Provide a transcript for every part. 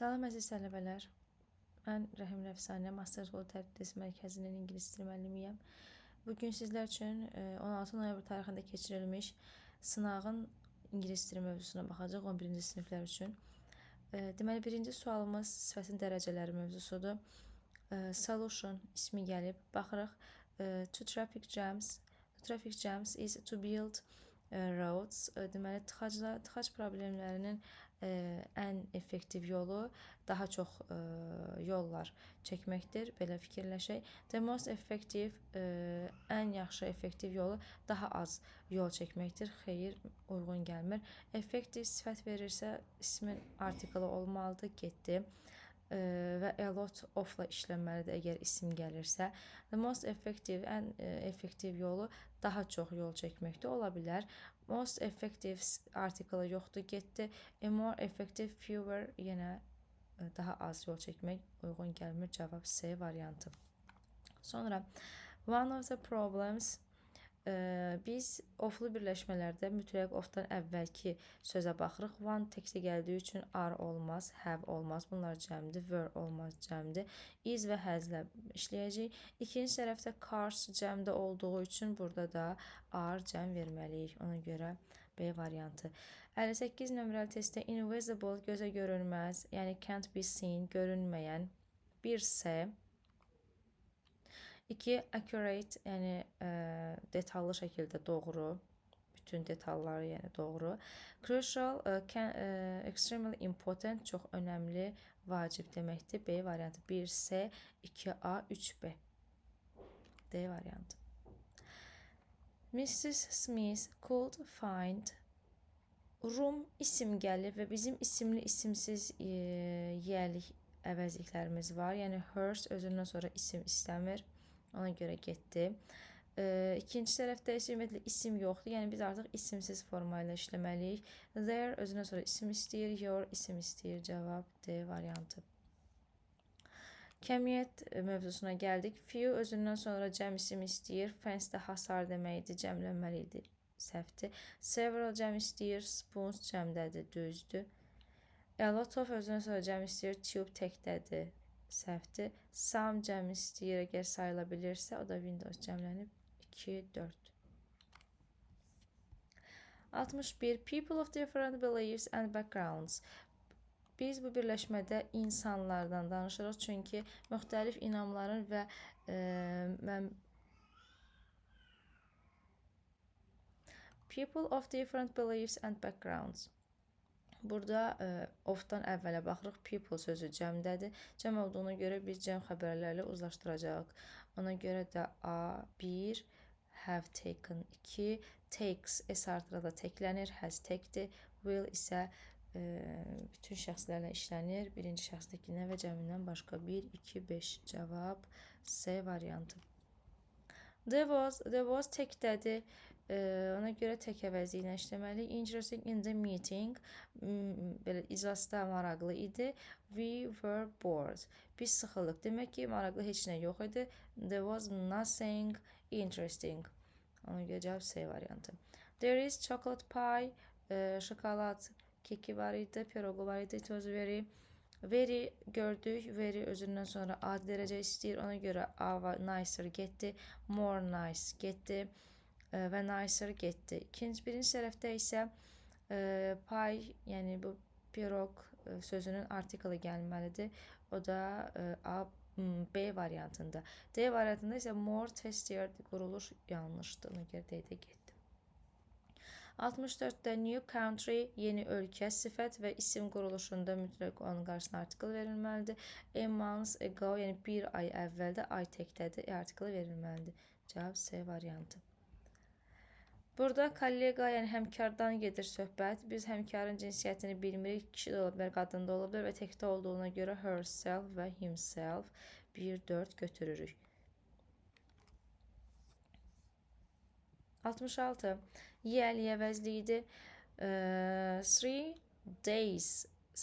Salam əziz tələbələr. Mən Rəhim Rəfsanə, Master School Tədris Mərkəzinin ingilis dili müəllimiyəm. Bugün sizlər üçün 16 noyabr tarixində keçirilmiş sınağın ingilis dili mövzusuna baxacaq 11-ci siniflər üçün. Deməli, birinci sualımız sifətin dərəcələri mövzusudur. Solution ismi gəlib. Baxırıq. To traffic jams. Traffic jams is to build roads. Deməli, tıxac problemlərinin ən effektiv yolu daha çox yollar çəkməkdir. Belə fikirləşək. The most effective, ən yaxşı effektiv yolu daha az yol çəkməkdir. Xeyr, uyğun gəlmir. Effective sifət verirsə, ismin artiklı olmalıdır, getdi. Və a lot of-la işlənməlidir əgər isim gəlirsə. The most effective, ən effektiv yolu daha çox yol çəkməkdə ola bilər. Most effective artiklı yoxdur, getdi. A more effective, fewer, yenə daha az yol çəkmək uyğun gəlmir. Cavab C variantı. Sonra, one of the problems, biz oflu birləşmələrdə mütləq ofdan əvvəlki sözə baxırıq. One təkcə gəldiyi üçün are olmaz, have olmaz. Bunlar cəmdir. Were olmaz, cəmdir. Is və has'lə işləyəcəyik. İkinci tərəfdə cars cəmdə olduğu üçün burada da are cəm verməliyik. Ona görə B variantı. 58 nömrəli testdə invisible gözə görünməz, yəni can't be seen, görünməyən. 1C. 2. Accurate, yəni detallı şəkildə doğru. Bütün detalları, yəni doğru. Crucial, extremely important, çox önəmli, vacib deməkdir. B variantı. 1C, 2A, 3B. D variantı. Mrs. Smith could find. Room isim gəlir və bizim isimli isimsiz yiyəlik əvəzliklərimiz var. Yəni hers özündən sonra isim istəmir. Ona görə getdi. İkinci tərəfdə isə ümumiyyətlə isim yoxdur. Yəni biz artıq isimsiz forma ilə işləməliyik. There özündən sonra isim istəyir. Your isim istəyir. Cavab D variantı. Kəmiyyət mövzusuna gəldik. Few özündən sonra cəm isim istəyir. Fence də hasar deməkdir. Cəmlənməli idi. Səhvdir. Several cəm istəyir. Spoons cəmdədir. Düzdür. A lot of özündən sonra cəm istəyir. Tube təkdədir. Səhvdir. Some cəm istəyir, əgər sayıla bilirsə, o da Windows cəmlənib 2, 4. 61. People of different beliefs and backgrounds. Biz bu birləşmədə insanlardan danışırıq, çünki müxtəlif inamların və people of different beliefs and backgrounds. Burada ofdan əvvələ baxırıq. People sözü cəmdədir. Cəm olduğuna görə biz cəm xəbərlərlə uzlaşdıracağıq. Ona görə də A, 1, have taken, 2, takes, S artırı da təklənir, has təkdir. Will isə bütün şəxslərlə işlənir. Birinci şəxsdəkindən və cəmindən başqa 1, 2, 5. Cavab C variantı. There was təkdədir. Ona görə tək əvəzi ilə işləməli. Interesting in the meeting. Belə iclasda maraqlı idi. We were bored. Biz sıxıldıq. Demək ki, maraqlı heç nə yox idi. There was nothing interesting. Ona görə cavab C variantı. There is chocolate pie. Şokolad keki var idi. Pirogu var idi. It was very gördük. Very özündən sonra ad dərəcə istəyir. Ona görə A və nicer getdi. More nice getdi. Və nicer getdi. Birinci tərəfdə isə pie, yəni bu pirog sözünün artiklı gəlməlidir. O da B variantında. D variantında isə more tastier quruluş yanlışdır. Ona görə D-də getdi. 64-də new country, yeni ölkə, sifət və isim quruluşunda mütləq onun qarşısına artikl verilməlidir. A month ago, yəni bir ay əvvəldə ay təkdədir, artikl verilməlidir. Cavab C variantı. Burada kollega, yəni həmkardan gedir söhbət. Biz həmkarın cinsiyyətini bilmirik. Kişi də ola bilər, qadın da ola bilər və təkdə olduğuna görə herself və himself 1-4 götürürük. 66. Yiyəli əvəzliyidir. 3 days.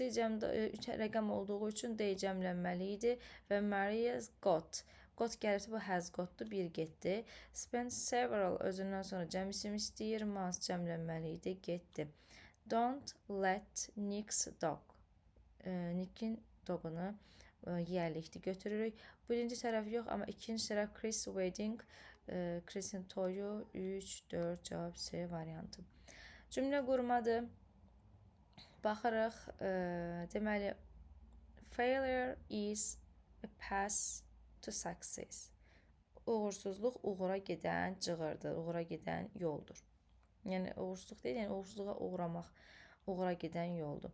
3 cəmdə 3 rəqəm olduğu üçün D cəmlənməli idi və Maria's got. Got gəlirsə bu has gotdur, 1 getdi. Spend several özündən sonra cəm isim istəyir. Months cəmlənməli idi, getdi. Don't let Nick's dog. Nick'in dogunu yiyərlikdir götürürük. Birinci tərəf yox, amma ikinci tərəf Chris wedding, Chris'in toyu 3, 4 cavab C variantı. Cümlə qurmadır. Baxırıq, deməli, failure is a path to success. Uğursuzluq uğura gedən cığırdır, uğura gedən yoldur. Yəni, uğursuzluq deyil, yəni uğursuzluğa uğramaq, uğura gedən yoldur.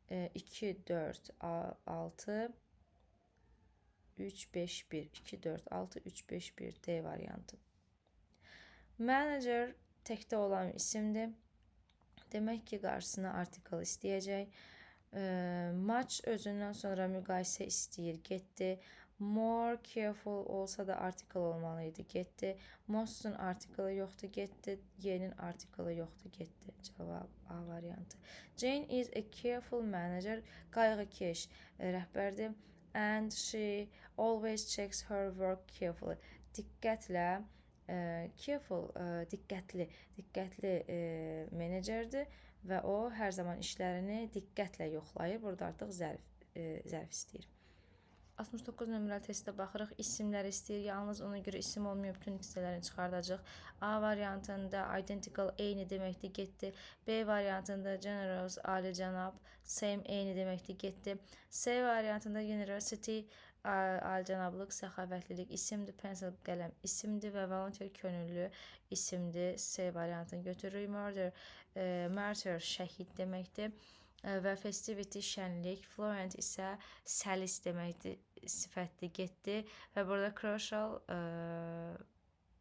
2, 4, 6, 3, 5, 1. 2, 4, 6, 3, 5, 1. D variantı. Manager təkdə olan isimdir. Demək ki, qarşısına artikel istəyəcək. Much özündən sonra müqayisə istəyir, getdi. More careful olsa da artikel olmalıydı, getdi. Most'un artikeli yoxdur, getdi. Y'nin artikeli yoxdur, getdi. Cavab A variantı. Jane is a careful manager. Qayğıkeş rəhbərdir. And she always checks her work carefully. Diqqətlə, careful, diqqətli menecerdir və o hər zaman işlərini diqqətlə yoxlayır. Burada artıq zərf istəyir. 69 nömrəli testdə baxırıq. İsimlər istəyir. Yalnız ona görə isim olmayan bütün hissələrini çıxardacaq. A variantında identical eyni deməkdir, getdi. B variantında generous, alicənab, same eyni deməkdir, getdi. C variantında generosity, alicənablıq, səxavətlilik isimdir. Pencil, qələm isimdir və volunteer, könüllü isimdir. C variantını götürürük. Murder, martyr, şəhid deməkdir. Və festivity, şənlik, fluent isə səlis deməkdir, sifətli, getdi. Və burada crucial,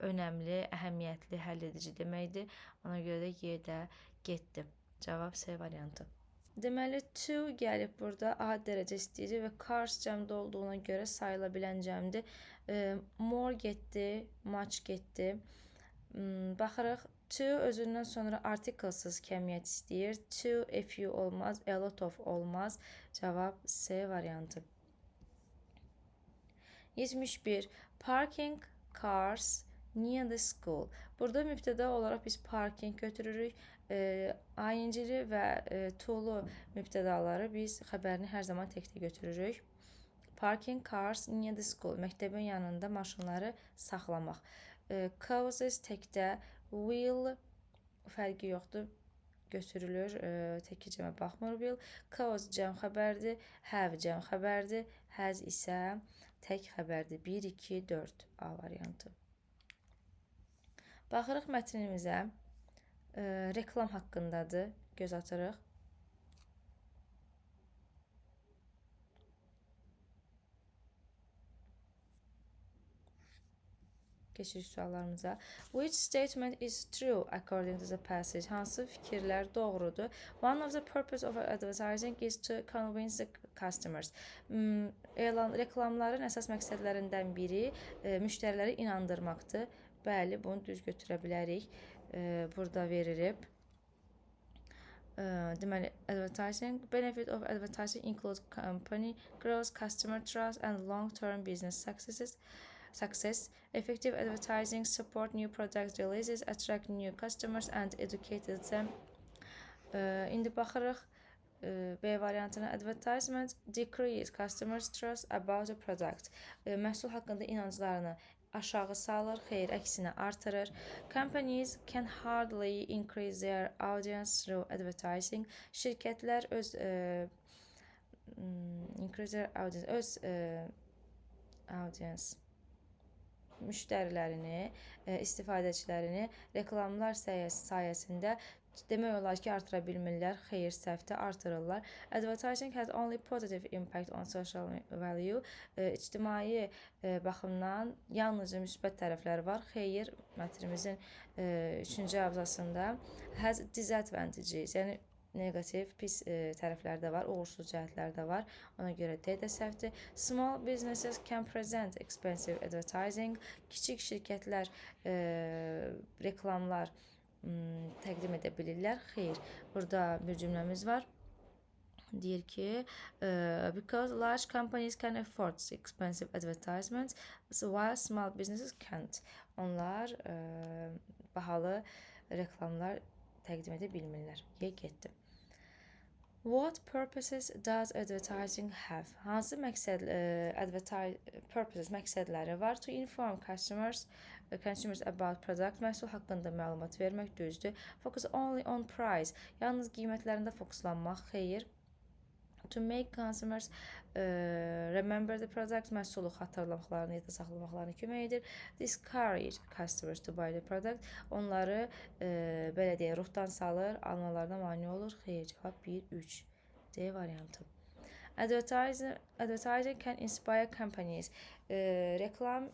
önəmli, əhəmiyyətli, həll edici deməkdir. Ona görə də Y-də getdi. Cavab C variantı. Deməli, to gəlib burada A dərəcə istəyir və cars cəmdə olduğuna görə sayıla bilən cəmdir. More getdi, much getdi. Baxırıq. To özündən sonra artikelsiz kəmiyyət istəyir. To, a few olmaz, a lot of olmaz. Cavab C variantı. 71. Parking cars near the school. Burada mübtəda olaraq biz parking götürürük. ING-li və to-lu mübtədaları biz xəbərini hər zaman təkdə götürürük. Parking cars near the school. Məktəbin yanında maşınları saxlamaq. Causes təkdə, will fərqi yoxdur, götürülür, təkcə cəmə baxmır will. Cause cəm xəbərdir, have cəm xəbərdir, has isə tək xəbərdir. 1, 2, 4 A variantı. Baxırıq mətnimizə, reklam haqqındadır, göz atırıq. Keçirik suallarımıza. Which statement is true according to the passage? Hansı fikirlər doğrudur? One of the purpose of advertising is to convince the customers. Reklamların əsas məqsədlərindən biri müştəriləri inandırmaqdır. Bəli, bunu düz götürə bilərik. Burada verilib. Deməli, advertising, benefit of advertising includes company growth, customer trust and long-term business success. Effective advertising support new product releases, attract new customers and educate them. İndi baxırıq B variantına. Advertisement decrease customers trust about the product. Məhsul haqqında inanclarını aşağı salır, xeyr, əksinə artırır. Companies can hardly increase their audience through advertising. Şirkətlər müştərilərini, istifadəçilərini reklamlar sayəsində demək olar ki, artıra bilmirlər, xeyr, səhvdə artırırlar. Advertising has only positive impact on social value. İctimai baxımdan yalnızca müsbət tərəfləri var. Xeyr, mətnimizin 3-cü abzasında has disadvantages, yəni negativ, pis tərəfləri də var, uğursuz cəhətləri də var. Ona görə D də səhvdir. Small businesses can present expensive advertising. Kiçik şirkətlər reklamlar təqdim edə bilirlər. Xeyr, burada bir cümləmiz var. Deyir ki, because large companies can afford expensive advertisements, while small businesses can't. Onlar bahalı reklamlar təqdim edə bilmirlər. Y getdi. What purposes does advertising have? Hansı məqsədləri var? To inform consumers about product, məhsul haqqında məlumat vermək, düzdür. Focus only on price, yalnız qiymətlərində fokuslanmaq, xeyr. To make consumers remember the product, məhsulu xatırlamaqlarını, yadda saxlamaqlarını kömək edir. Discourage customers to buy the product, onları belə deyək, ruhdan salır, almalarına mane olur. Xeyr, cavab 1-3. D variantı. Advertising can inspire companies. Reklam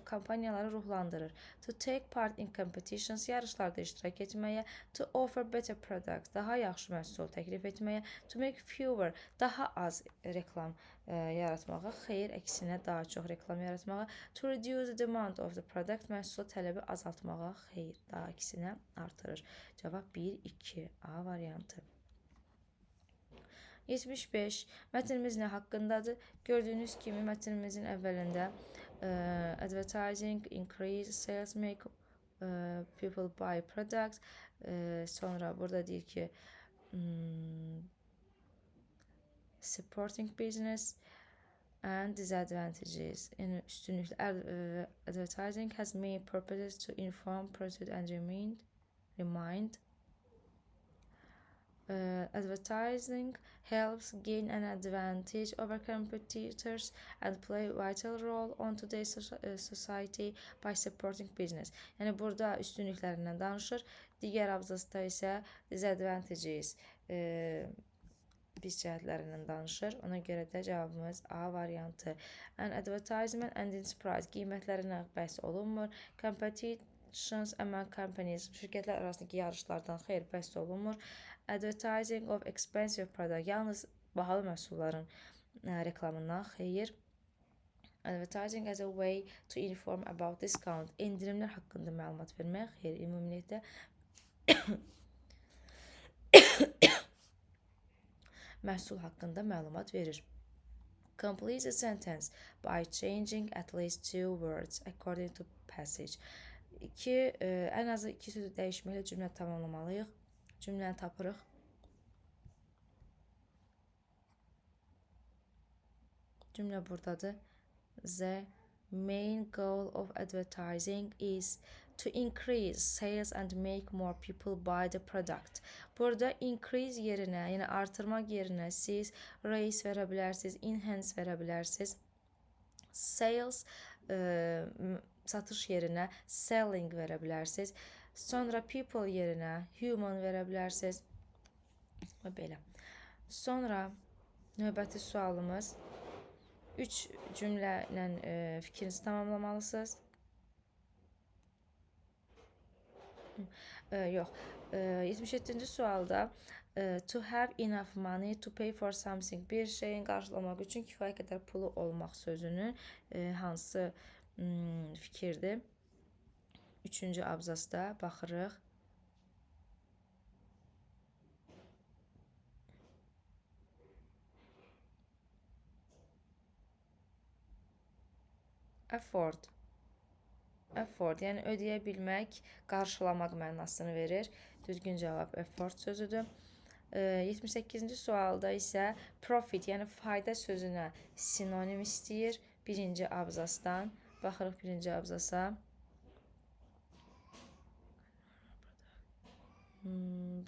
kampaniyaları ruhlandırır. To take part in competitions, yarışlarda iştirak etməyə. To offer better products, daha yaxşı məhsul təklif etməyə. To make fewer, daha az reklam yaratmağa. Xeyr, əksinə daha çox reklam yaratmağa. To reduce the demand of the product, məhsul tələbi azaltmağa. Xeyr, daha əksinə artırır. Cavab 1-2. A variantı. 75. Mətnimiz nə haqqındadır? Gördüyünüz kimi mətnimizin əvvəlində advertising, increase, sales, make people buy products. Sonra burada deyir ki supporting business and disadvantages. Yəni üstünlüklər. Advertising has many purposes to inform, persuade and remind. Advertising helps gain an advantage over competitors and play a vital role on today's society by supporting business. Yəni burada üstünlüklərindən danışır. Digər abzasda isə disadvantages pis cəhətlərindən danışır. Ona görə də cavabımız A variantı. And advertisement and its price, qiymətlərindən bəhs olunmur. Competitions among companies, şirkətlər arasındakı yarışlardan xeyr bəhs olunmur. Advertising of expensive product, yalnız bahalı məhsulların reklamından xeyr. Advertising as a way to inform about discount, endirimlər haqqında məlumat vermək, xeyr. Ümumiyyətlə məhsul haqqında məlumat verir. Complete a sentence by changing at least 2 words according to passage. Ən azı 2 sözü dəyişməklə cümlə tamamlamalıyıq. Cümləni tapırıq. Cümlə buradadır. The main goal of advertising is to increase sales and make more people buy the product. Burada increase yerinə, yəni artırmaq yerinə siz raise verə bilərsiniz, enhance verə bilərsiniz. Sales satış yerinə selling verə bilərsiniz. Sonra people yerinə human verə bilərsiniz. Və belə. Sonra növbəti sualımız 3 cümlə ilə fikrinizi tamamlamalısınız. Yox. 77-ci sualda to have enough money to pay for something, bir şeyin qarşılamaq üçün kifayət qədər pulu olmaq sözünün hansı fikirdir? 3-cü abzasda baxırıq. Afford, yəni ödəyə bilmək, qarşılamaq mənasını verir. Düzgün cavab afford sözüdür. 78-ci sualda isə profit, yəni fayda sözünə sinonim istəyir. 1-ci abzasdan. Baxırıq 1-ci abzasa.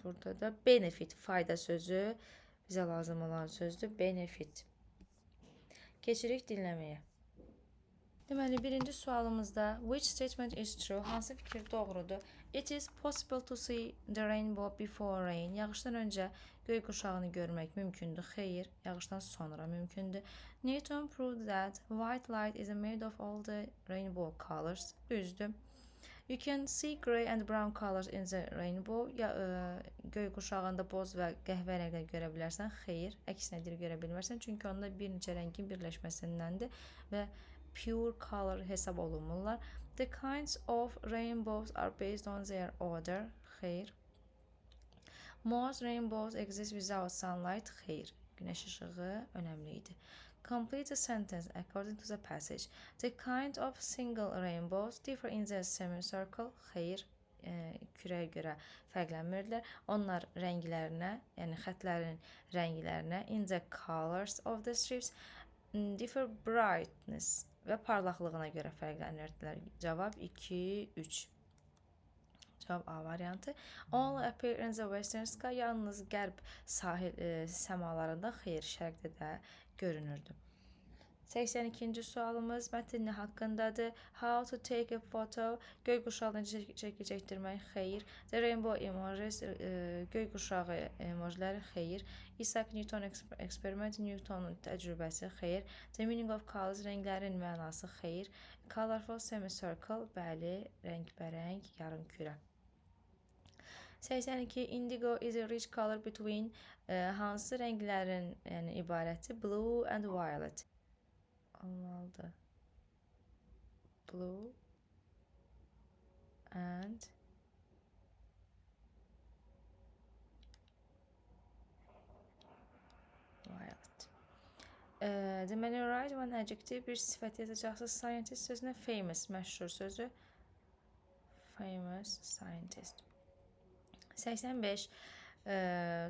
Burada da benefit, fayda sözü bizə lazım olan sözdür. Benefit. Keçirik dinləməyə. Deməli, birinci sualımızda which statement is true? Hansı fikir doğrudur? It is possible to see the rainbow before rain. Yağışdan öncə göy qurşağını görmək mümkündür. Xeyr, yağışdan sonra mümkündür. Newton proved that white light is made of all the rainbow colors. Düzdür. You can see gray and brown colors in the rainbow. Göy qurşağında boz və qəhvə rəngləri görə bilərsən. Xeyr, əksinə görə bilmərsən. Çünki onda bir neçə rəngin birləşməsindəndir və pure color hesab olunmurlar. The kinds of rainbows are based on their order. Xeyr. Most rainbows exist without sunlight. Xeyr. Günəş işığı önəmli idi. Complete a sentence according to the passage. The kind of single rainbows differ in the semicircle. Xeyr. kürəyə görə fərqlənmirdilər. Onlar rənglərinə, yəni xətlərin rənglərinə in the colors of the strips differ brightness və parlaqlığına görə fərqlənirdilər. Cavab 2, 3. Cavab A variantı. Only appear in the western sky, yalnız qərb sahil səmalarında, xeyr, şərqdə də görünürdü. 82-ci sualımız mətn haqqındadır. How to take a photo? Göy qurşağını çəki çəkdirmək, xeyr. The rainbow emojis, göy qurşağı emojiləri, xeyr. Isaac Newton experiment, Newtonun təcrübəsi, xeyr. The meaning of colors, rənglərin mənası, xeyr. Colorful semicircle, bəli, rəngbərəng yarımkürə. 82. Indigo is a rich color between hansı rənglərin ibarəti? Blue and violet. Olmalıdır. Blue and violet. Deməli, right one adjective, bir sifət yazacaqsınız. Scientist sözünə famous, məşhur sözü. Famous scientist. 85.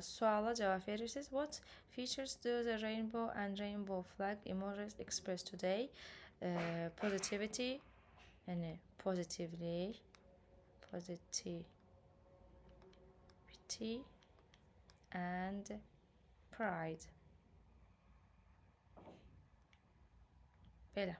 Suala cavab verirsiniz. What features do the rainbow and rainbow flag emojis express today? Positivity, yəni pozitivlik, positivity and pride. Belə.